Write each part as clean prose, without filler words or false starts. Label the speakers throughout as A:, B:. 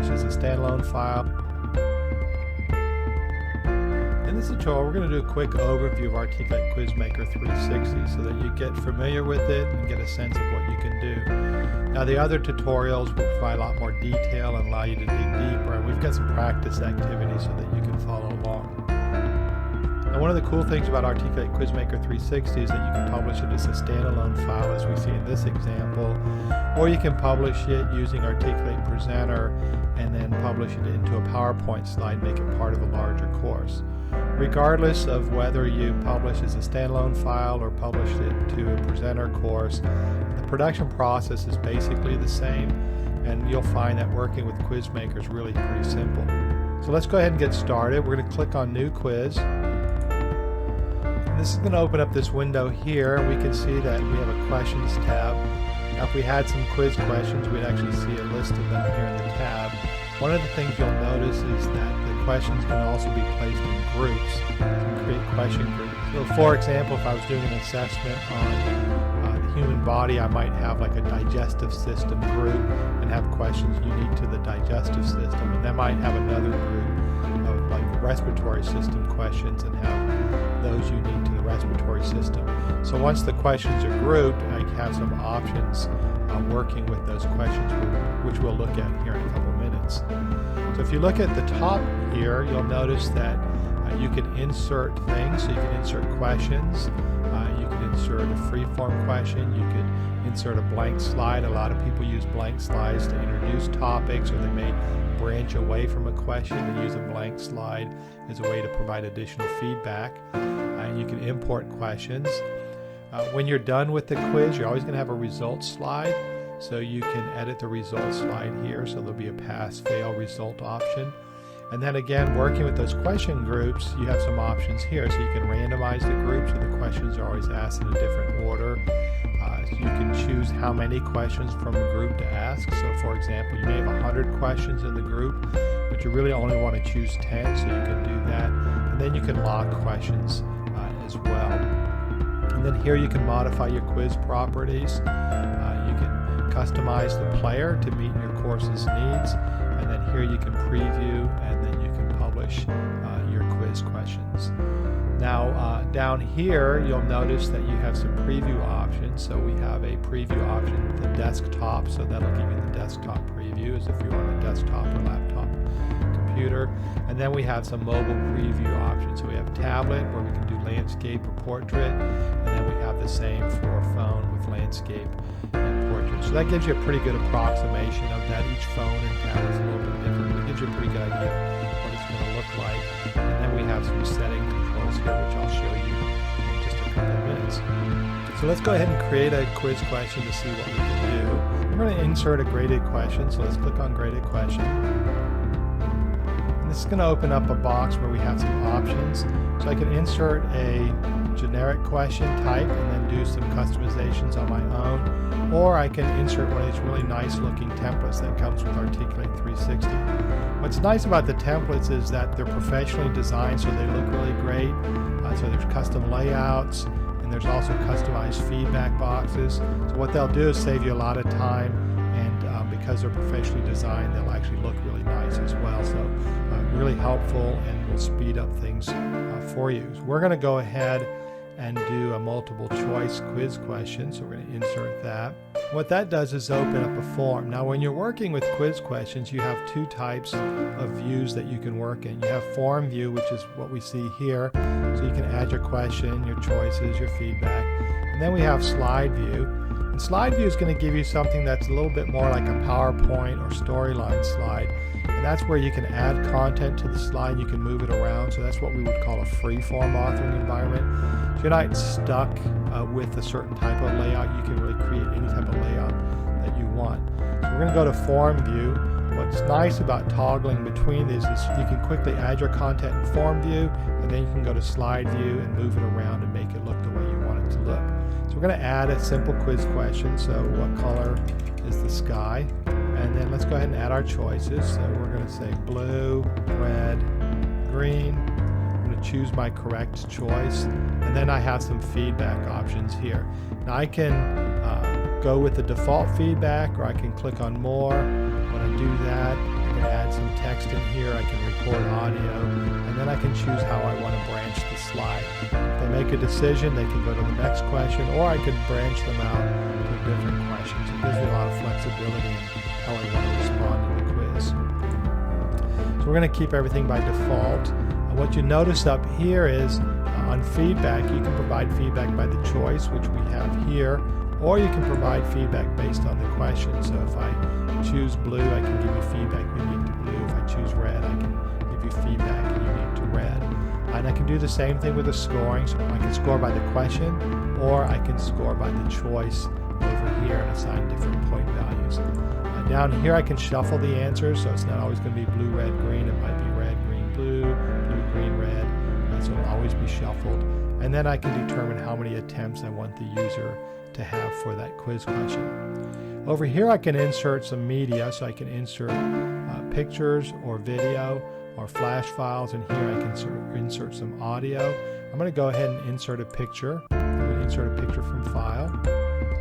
A: publish as a standalone file. In this tutorial, we're going to do a quick overview of Articulate Quizmaker 360 so that you get familiar with it and get a sense of what you can do. Now, the other tutorials will provide a lot more detail and allow you to dig deeper, and we've got some practice activities so that you can follow along. Now, one of the cool things about Articulate Quizmaker 360 is that you can publish it as a standalone file, as we see in this example, or you can publish it using Articulate Presenter and then publish it into a PowerPoint slide, make it part of a larger course. Regardless of whether you publish as a standalone file or publish it to a presenter course, the production process is basically the same, and you'll find that working with Quizmaker is really pretty simple. So let's go ahead and get started. We're going to click on New Quiz. This is going to open up this window here, and we can see that we have a Questions tab. Now, if we had some quiz questions, we'd actually see a list of them here in the tab. One of the things you'll notice is that the questions can also be placed in groups. You can create question groups. So for example, if I was doing an assessment on the human body, I might have like a digestive system group and have questions unique to the digestive system. And then might have another group of like respiratory system questions and have those unique to the respiratory system. So once the questions are grouped, I have some options working with those questions, which we'll look at here in a couple minutes. So if you look at the top here, you'll notice that you can insert things. So you can insert questions, you can insert a free-form question, you could insert a blank slide. A lot of people use blank slides to introduce topics, or they may branch away from a question and use a blank slide as a way to provide additional feedback. You can import questions. When you're done with the quiz, you're always going to have a results slide, so you can edit the results slide here, so there'll be a pass-fail result option. And then again, working with those question groups, you have some options here, so you can randomize the groups, so the questions are always asked in a different order. You can choose how many questions from a group to ask. So for example, you may have 100 questions in the group, but you really only want to choose 10, so you can do that. And then you can log questions as well. And then here you can modify your quiz properties. You can customize the player to meet your course's needs. And then here you can preview, and then you can publish your quiz questions. Now down here you'll notice that you have some preview options. So we have a preview option with the desktop, so that'll give you the desktop preview as if you're on a desktop or laptop computer. And then we have some mobile preview options. So we have tablet, where we can do landscape or portrait, and then we have the same for phone with landscape and portrait. So that gives you a pretty good approximation of that. Each phone and tablet is a little bit different, but it gives you a pretty good idea of what it's going to look like. And then we have some setting controls here, which I'll show you in just a couple of minutes. So let's go ahead and create a quiz question to see what we can do. We're going to insert a graded question, so let's click on graded question. This is going to open up a box where we have some options. So I can insert a generic question type and then do some customizations on my own, or I can insert one of these really nice looking templates that comes with Articulate 360. What's nice about the templates is that they're professionally designed, so they look really great. So there's custom layouts, and there's also customized feedback boxes. So what they'll do is save you a lot of time, and because they're professionally designed, they'll actually look really nice as well. So really helpful, and will speed up things for you. So we're going to go ahead and do a multiple choice quiz question. So we're going to insert that. What that does is open up a form. Now when you're working with quiz questions, you have two types of views that you can work in. You have form view, which is what we see here. So you can add your question, your choices, your feedback. And then we have slide view. And slide view is going to give you something that's a little bit more like a PowerPoint or storyline slide. And that's where you can add content to the slide. You can move it around. So that's what we would call a free-form authoring environment. So you're not stuck with a certain type of layout. You can really create any type of layout that you want. So we're going to go to form view. What's nice about toggling between these is you can quickly add your content in form view, and then you can go to slide view and move it around and make it look the way you want it to look. So we're going to add a simple quiz question. So what color is the sky? And then let's go ahead and add our choices. So we're going to say blue, red, green. I'm going to choose my correct choice. And then I have some feedback options here. Now I can go with the default feedback, or I can click on more. When I do that, I can add text in here, I can record audio, and then I can choose how I want to branch the slide. If they make a decision, they can go to the next question, or I could branch them out to different questions. It gives me a lot of flexibility in how I want to respond in the quiz. So we're going to keep everything by default. What you notice up here is on feedback, you can provide feedback by the choice, which we have here, or you can provide feedback based on the question. So if I choose blue, I can give you feedback unique to blue. If I choose red, I can give you feedback unique to red. And I can do the same thing with the scoring. So I can score by the question, or I can score by the choice over here and assign different point values. Down here I can shuffle the answers, so it's not always going to be blue, red, green. It might be red, green, blue, blue, green, red. So it'll always be shuffled. And then I can determine how many attempts I want the user to have for that quiz question. Over here I can insert some media, so I can insert pictures or video or flash files, and here I can insert some audio. I'm going to go ahead and insert a picture. I'm going to insert a picture from file.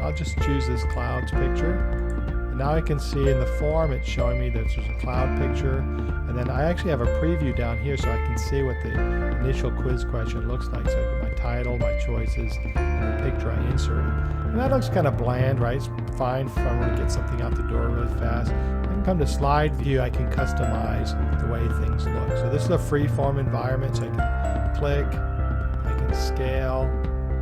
A: I'll just choose this clouds picture. And now I can see in the form it's showing me that there's a cloud picture, and then I actually have a preview down here so I can see what the initial quiz question looks like. So I've got my title, my choices, and the picture I inserted. And that looks kind of bland, right? It's fine if I want to get something out the door really fast. I can come to slide view, I can customize the way things look. So this is a free form environment, so I can click, I can scale,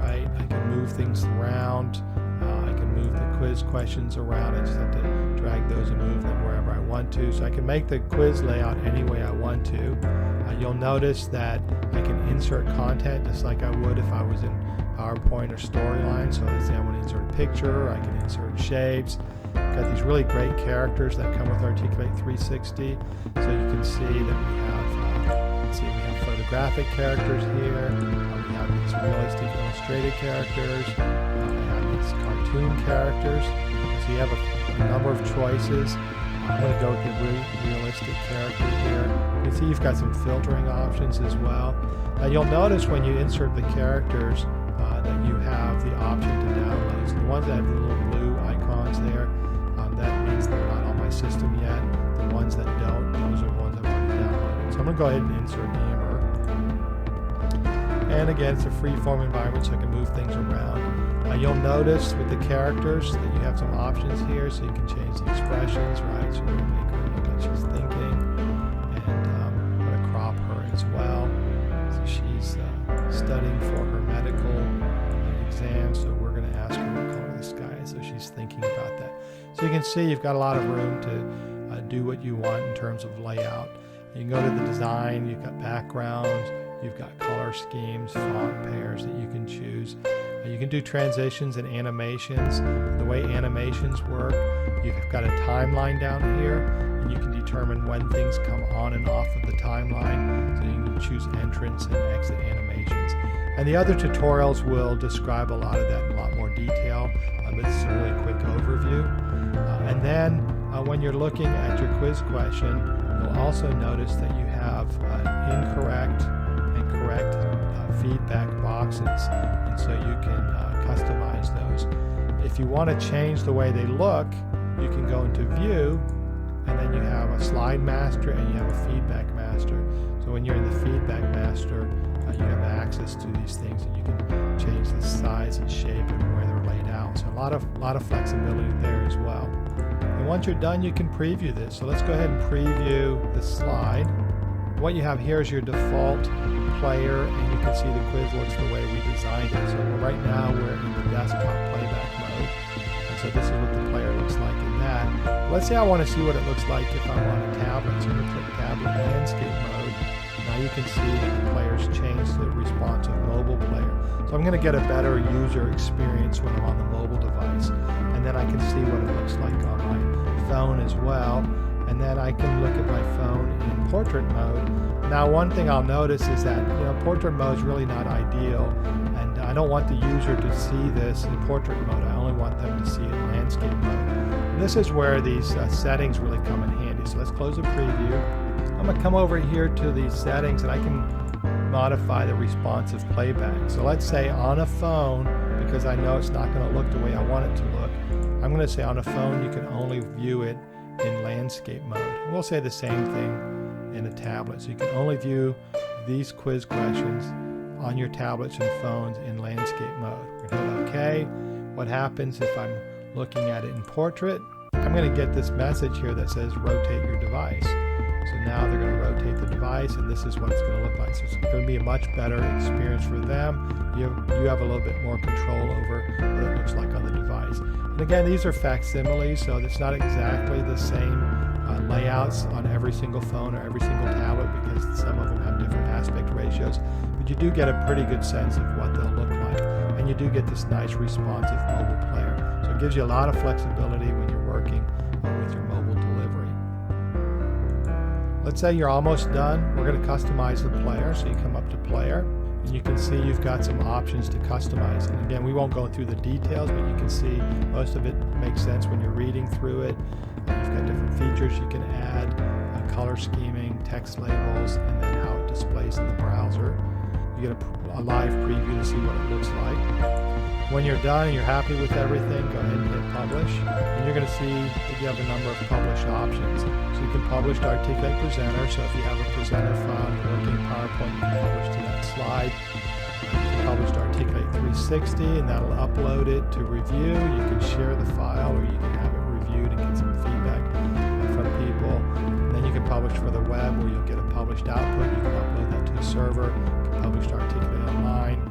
A: right? I can move things around. I can move the quiz questions around. I just have to drag those and move them wherever I want to. So I can make the quiz layout any way I want to. You'll notice that I can insert content just like I would if I was in PowerPoint or Storyline. So let's say I want to insert a picture, I can insert shapes. Got these really great characters that come with Articulate 360. So you can see that we have photographic characters here. We have these realistic illustrated characters. I have these cartoon characters. So you have a number of choices. I'm going to go with the realistic character here. You can see you've got some filtering options as well. Now you'll notice when you insert the characters that you have the option to download. So the ones that have the little blue icons there, that means they're not on my system yet. The ones that don't, those are the ones I've already downloaded. So I'm going to go ahead and insert Hammer. And again, it's a free form environment, so I can move things around. You'll notice with the characters that you have some options here, so you can change the expressions, right? So we're going to make her look like she's thinking, and I'm going to crop her as well. So she's studying for her medical exam, so we're going to ask her what color the sky is, so she's thinking about that. So you can see you've got a lot of room to do what you want in terms of layout. You can go to the design, you've got backgrounds, you've got color schemes, font pairs that you can choose. You can do transitions and animations. The way animations work, you've got a timeline down here, and you can determine when things come on and off of the timeline. So you can choose entrance and exit animations. And the other tutorials will describe a lot of that in a lot more detail, but this is a really quick overview. And then when you're looking at your quiz question, you'll also notice that you have incorrect and correct feedback boxes, and so you can customize those. If you want to change the way they look, you can go into View, and then you have a Slide Master and you have a Feedback Master. So when you're in the Feedback Master, you have access to these things, and you can change the size and shape and where they're laid out. So a lot of flexibility there as well. And once you're done, you can preview this. So let's go ahead and preview the slide. What you have here is your default player, and you can see the quiz looks the way we designed it. So right now we're in the desktop playback mode, and so this is what the player looks like in that. Let's say I want to see what it looks like if I'm on a tablet. So I'm going to click tablet landscape mode. Now you can see that the player's changed to the responsive mobile player. So I'm going to get a better user experience when I'm on the mobile device, and then I can see what it looks like on my phone as well. And then I can look at my phone in portrait mode. Now one thing I'll notice is that portrait mode is really not ideal, and I don't want the user to see this in portrait mode. I only want them to see it in landscape mode. And this is where these settings really come in handy. So let's close the preview. I'm going to come over here to these settings, and I can modify the responsive playback. So let's say on a phone, because I know it's not going to look the way I want it to look, I'm going to say on a phone you can only view it in landscape mode. We'll say the same thing in a tablet. So you can only view these quiz questions on your tablets and phones in landscape mode. We're going to hit OK. What happens if I'm looking at it in portrait? I'm going to get this message here that says rotate your device. So now they're going to rotate the device, and this is what it's going to look like. So it's going to be a much better experience for them. You have a little bit more control over what it looks like on the device. And again, these are facsimiles, so it's not exactly the same layouts on every single phone or every single tablet, because some of them have different aspect ratios. But you do get a pretty good sense of what they'll look like. And you do get this nice responsive mobile player. So it gives you a lot of flexibility when you're working with your mobile delivery. Let's say you're almost done. We're going to customize the player. So you come up to player, and you can see you've got some options to customize. And again, we won't go through the details, but you can see most of it makes sense when you're reading through it. You've got different features you can add, color scheming, text labels, and then how it displays in the browser. You get a live preview to see what it looks like. When you're done and you're happy with everything, go ahead and hit publish. And you're going to see that you have a number of publish options. So you can publish to Articulate Presenter. So if you have a presenter file working PowerPoint, you can publish to that slide. You can publish to Articulate 360, and that'll upload it to review. You can share the file, or you can have it reviewed and get some feedback from people. And then you can publish for the web, where you'll get a published output. You can upload that to a server. You can publish to Articulate Online.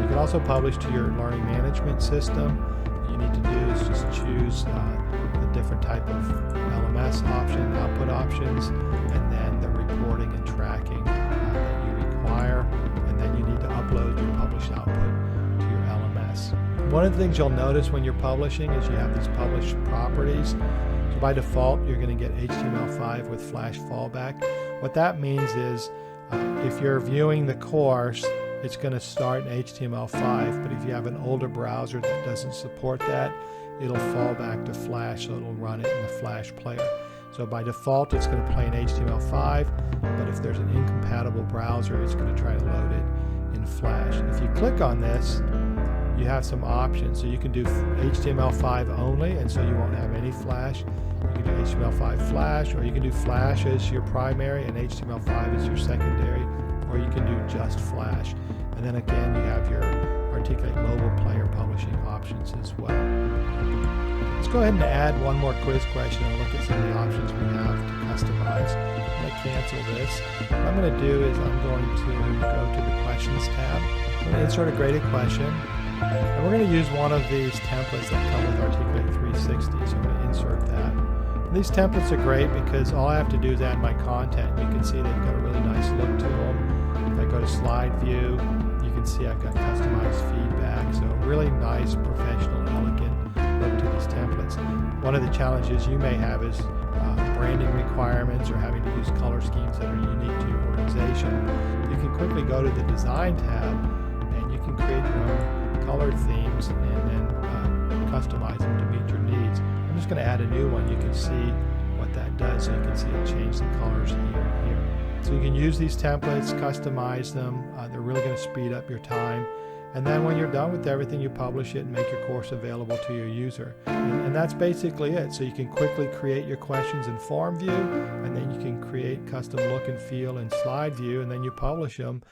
A: You can also publish to your learning management system. What you need to do is just choose the different type of LMS option, output options, and then the reporting and tracking that you require. And then you need to upload your published output to your LMS. One of the things you'll notice when you're publishing is you have these published properties. So by default, you're going to get HTML5 with Flash fallback. What that means is if you're viewing the course, it's going to start in HTML5, but if you have an older browser that doesn't support that, it'll fall back to Flash, so it'll run it in the Flash player. So by default, it's going to play in HTML5, but if there's an incompatible browser, it's going to try to load it in Flash. If you click on this, you have some options. So you can do HTML5 only, and so you won't have any Flash. You can do HTML5 Flash, or you can do Flash as your primary and HTML5 as your secondary, or you can do just Flash. And then again, you have your Articulate mobile player publishing options as well. Let's go ahead and add one more quiz question and look at some of the options we have to customize. I'm going to cancel this. What I'm going to do is I'm going to go to the Questions tab. I'm going to insert a graded question. And we're going to use one of these templates that come with Articulate 360. So I'm going to insert that. And these templates are great because all I have to do is add my content. You can see they've got a really nice look to them. If I go to slide view, you can see I've got customized feedback. So really nice, professional, elegant look to these templates. One of the challenges you may have is branding requirements or having to use color schemes that are unique to your organization. You can quickly go to the Design tab, and you can create your own colored themes and then customize them to meet your needs. I'm just going to add a new one. You can see what that does. So you can see it change the colors here and here. So you can use these templates, customize them. They're really going to speed up your time. And then when you're done with everything, you publish it and make your course available to your user. And that's basically it. So you can quickly create your questions in form view, and then you can create custom look and feel in slide view, and then you publish them.